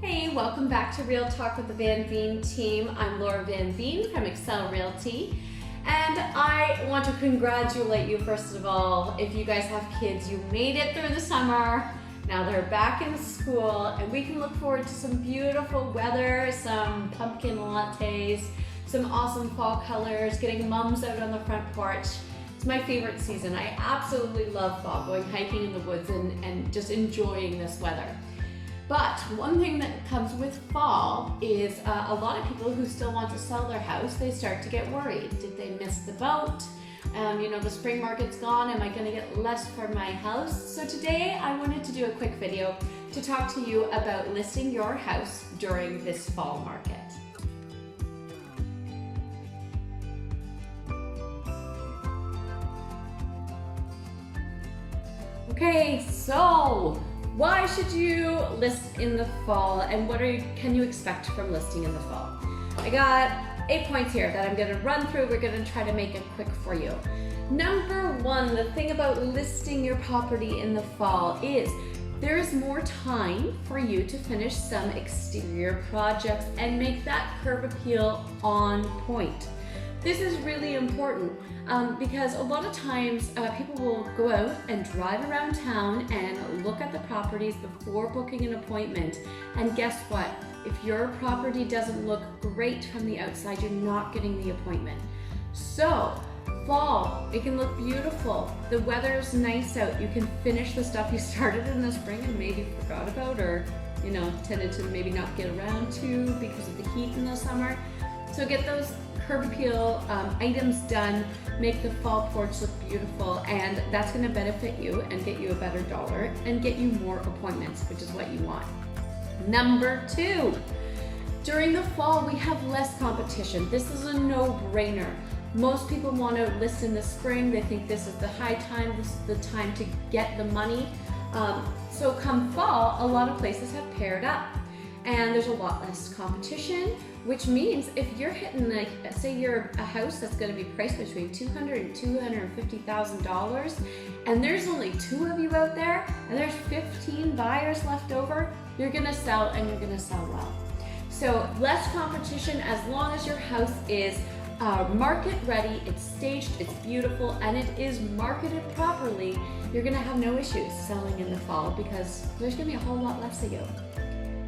Hey, welcome back to Real Talk with the Veen team. I'm Laura Veen from Excel Realty, and I want to congratulate you first of all. If you guys have kids, you made it through the summer. Now they're back in school, and we can look forward to some beautiful weather, some pumpkin lattes, some awesome fall colors, getting mums out on the front porch. It's my favorite season. I absolutely love fall, going hiking in the woods and just enjoying this weather. But one thing that comes with fall is a lot of people who still want to sell their house, they start to get worried. Did they miss the boat? The spring market's gone. Am I going to get less for my house? So today I wanted to do a quick video to talk to you about listing your house during this fall market. Okay, so why should you list in the fall, and what can you expect from listing in the fall? I got 8 points here that I'm going to run through. We're going to try to make it quick for you. Number one, the thing about listing your property in the fall is there is more time for you to finish some exterior projects and make that curb appeal on point. This is really important because a lot of times people will go out and drive around town and look at the properties before booking an appointment. And guess what? If your property doesn't look great from the outside, you're not getting the appointment. So fall, it can look beautiful. The weather's nice out. You can finish the stuff you started in the spring and maybe forgot about, or tended to maybe not get around to because of the heat in the summer. So get those curb appeal items done, make the fall porch look beautiful, and that's going to benefit you and get you a better dollar and get you more appointments, which is what you want. Number two, during the fall we have less competition. This is a no-brainer. Most people want to list in the spring. They think this is the high time, this is the time to get the money. So come fall, a lot of places have paired up, and there's a lot less competition, which means if you're hitting, like, say you're a house that's going to be priced between $200,000 and $250,000, and there's only 2 of you out there, and there's 15 buyers left over, you're going to sell, and you're going to sell well. So less competition as long as your house is market ready, it's staged, it's beautiful, and it is marketed properly. You're going to have no issues selling in the fall because there's going to be a whole lot less of you.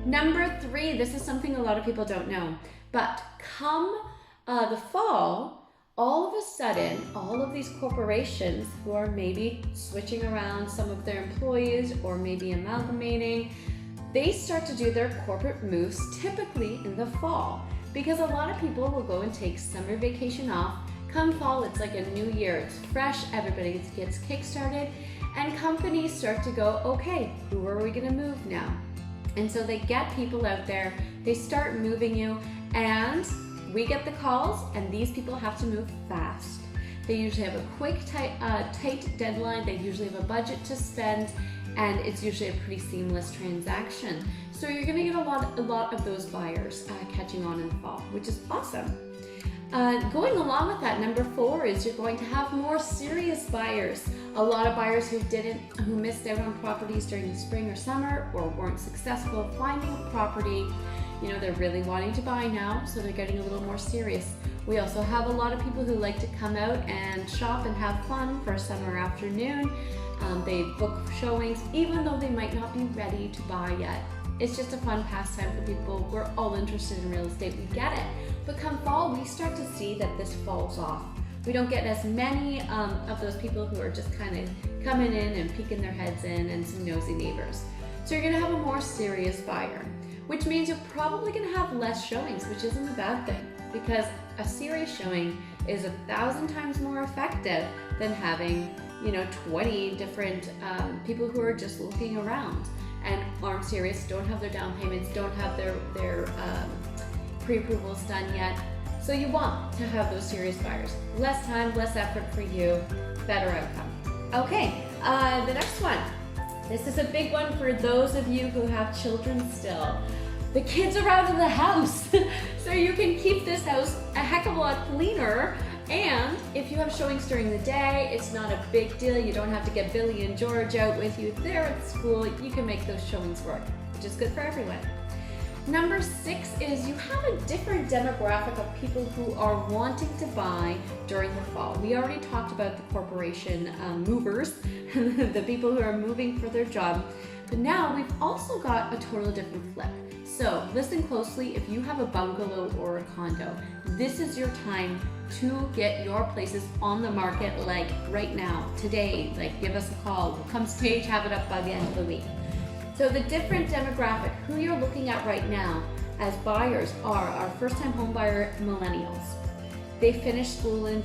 Number 3, this is something a lot of people don't know, but come the fall, all of a sudden, all of these corporations who are maybe switching around some of their employees or maybe amalgamating, they start to do their corporate moves typically in the fall, because a lot of people will go and take summer vacation off. Come fall, it's like a new year, it's fresh, everybody gets kick-started, and companies start to go, okay, who are we gonna move now? And so they get people out there, they start moving you, and we get the calls, and these people have to move fast. They usually have a quick, tight deadline, they usually have a budget to spend, and it's usually a pretty seamless transaction. So you're gonna get a lot of those buyers catching on in the fall, which is awesome. Going along with that, number 4 is you're going to have more serious buyers. A lot of buyers who missed out on properties during the spring or summer, or weren't successful finding a property. They're really wanting to buy now, so they're getting a little more serious. We also have a lot of people who like to come out and shop and have fun for a summer afternoon. They book showings even though they might not be ready to buy yet. It's just a fun pastime for people. We're all interested in real estate, we get it. But come fall, we start to see that this falls off. We don't get as many of those people who are just kind of coming in and peeking their heads in, and some nosy neighbors. So you're gonna have a more serious buyer, which means you're probably gonna have less showings, which isn't a bad thing, because a serious showing is 1,000 times more effective than having 20 different people who are just looking around and aren't serious, don't have their down payments, don't have their pre-approvals done yet. So you want to have those serious buyers. Less time, less effort for you, better outcome. Okay, the next one. This is a big one for those of you who have children still. The kids are out of the house, so you can keep this house a heck of a lot cleaner. And if you have showings during the day, it's not a big deal. You don't have to get Billy and George out with you. They're at school. You can make those showings work, which is good for everyone. Number 6 is you have a different demographic of people who are wanting to buy during the fall. We already talked about the corporation movers, the people who are moving for their job, but now we've also got a totally different flip. So listen closely. If you have a bungalow or a condo, this is your time to get your places on the market, like right now, today. Like, give us a call. We'll come stage, have it up by the end of the week. So the different demographic, who you're looking at right now as buyers, are our first-time homebuyer millennials. They finished school in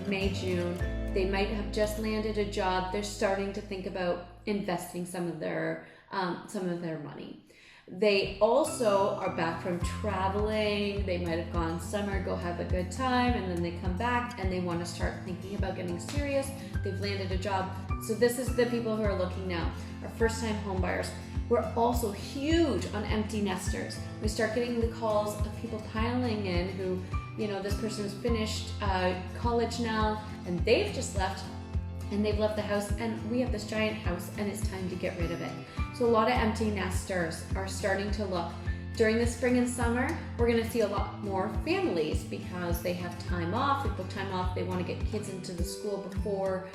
May, June. They might have just landed a job. They're starting to think about investing some of their money. They also are back from traveling. They might have gone summer, go have a good time, and then they come back and they want to start thinking about getting serious. They've landed a job. So this is the people who are looking now, our first-time home buyers. We're also huge on empty nesters. We start getting the calls of people piling in who, this person's finished college now and they've just left, and they've left the house, and we have this giant house and it's time to get rid of it. So a lot of empty nesters are starting to look. During the spring and summer, we're gonna see a lot more families because they have time off, they book time off, they wanna get kids into the school before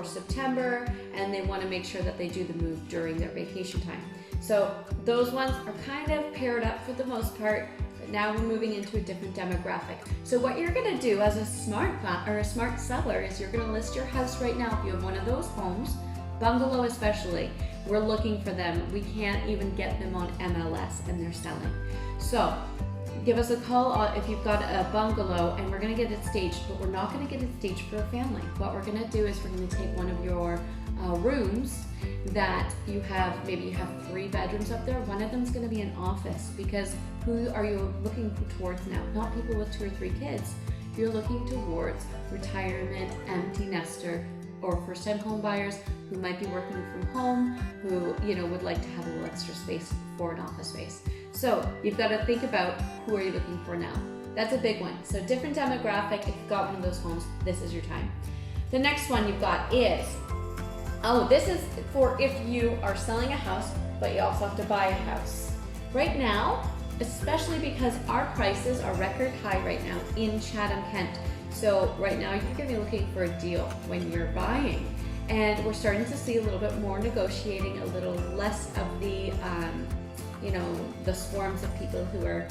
September, and they wanna make sure that they do the move during their vacation time. So those ones are kind of paired up for the most part, but now we're moving into a different demographic. So what you're gonna do as a smart seller is you're gonna list your house right now. If you have one of those homes, bungalow especially, we're looking for them. We can't even get them on MLS and they're selling. So give us a call if you've got a bungalow, and we're gonna get it staged, but we're not gonna get it staged for a family. What we're gonna do is we're gonna take one of your rooms that you have, maybe you have 3 bedrooms up there, one of them's gonna be an office, because who are you looking towards now? Not people with 2 or 3 kids. You're looking towards retirement, empty nester, or first-time home buyers who might be working from home, who would like to have a little extra space for an office space. So you've got to think about, who are you looking for now? That's a big one. So different demographic. If you've got one of those homes, this is your time. The next one you've got is, this is for if you are selling a house, but you also have to buy a house. Right now, especially because our prices are record high right now in Chatham-Kent. So right now you're going to be looking for a deal when you're buying, and we're starting to see a little bit more negotiating, a little less of the the swarms of people who are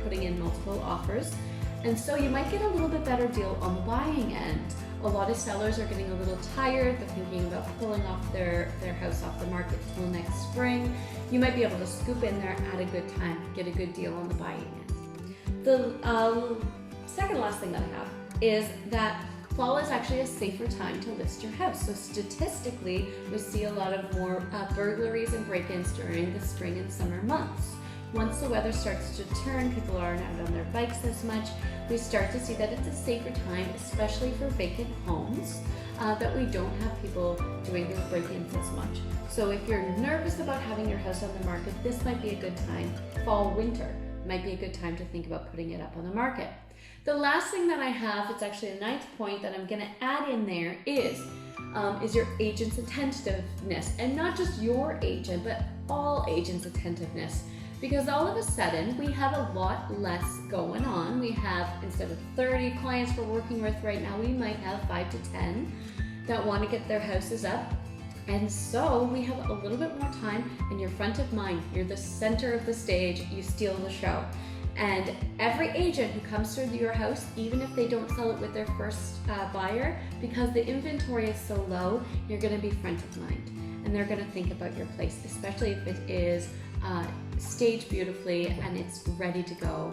putting in multiple offers, and so you might get a little bit better deal on the buying end. A lot of sellers are getting a little tired. They're thinking about pulling off their house off the market till next spring. You might be able to scoop in there at a good time, get a good deal on the buying end. The second last thing that I have is that fall is actually a safer time to list your house. So statistically, we see a lot of more burglaries and break-ins during the spring and summer months. Once the weather starts to turn, people aren't out on their bikes as much, we start to see that it's a safer time, especially for vacant homes, that we don't have people doing those break-ins as much. So if you're nervous about having your house on the market, this might be a good time. Fall, winter might be a good time to think about putting it up on the market. The last thing that I have, it's actually a 9th point that I'm gonna add in there, is your agent's attentiveness. And not just your agent, but all agents' attentiveness. Because all of a sudden, we have a lot less going on. We have, instead of 30 clients we're working with right now, we might have 5 to 10 that want to get their houses up. And so we have a little bit more time, and you're front of mind. You're the center of the stage. You steal the show. And every agent who comes through your house, even if they don't sell it with their first buyer, because the inventory is so low, you're going to be front of mind. And they're going to think about your place, especially if it is staged beautifully and it's ready to go.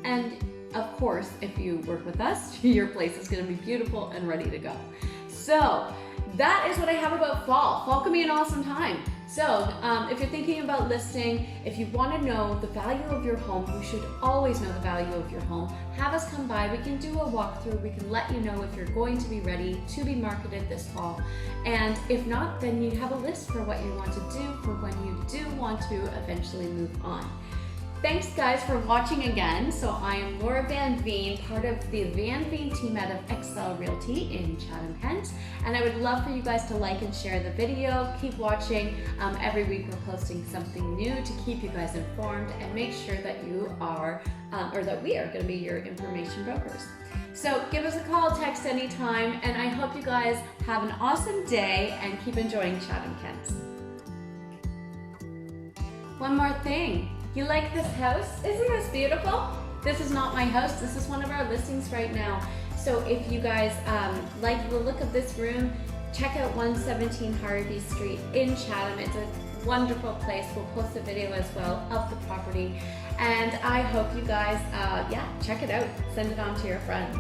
And of course, if you work with us, your place is going to be beautiful and ready to go. So that is what I have about fall. Fall can be an awesome time. So if you're thinking about listing, if you want to know the value of your home, you should always know the value of your home. Have us come by. We can do a walkthrough. We can let you know if you're going to be ready to be marketed this fall. And if not, then you have a list for what you want to do for when you do want to eventually move on. Thanks guys for watching again. So I am Laura Van Veen, part of the Veen team out of Excel Realty in Chatham, Kent. And I would love for you guys to like and share the video. Keep watching. Every week we're posting something new to keep you guys informed and make sure that you are, or that we are going to be your information brokers. So give us a call, text anytime, and I hope you guys have an awesome day and keep enjoying Chatham, Kent. One more thing. You like this house? Isn't this beautiful? This is not my house. This is one of our listings right now. So if you guys like the look of this room, check out 117 Harvey Street in Chatham. It's a wonderful place. We'll post a video as well of the property. And I hope you guys, check it out. Send it on to your friends.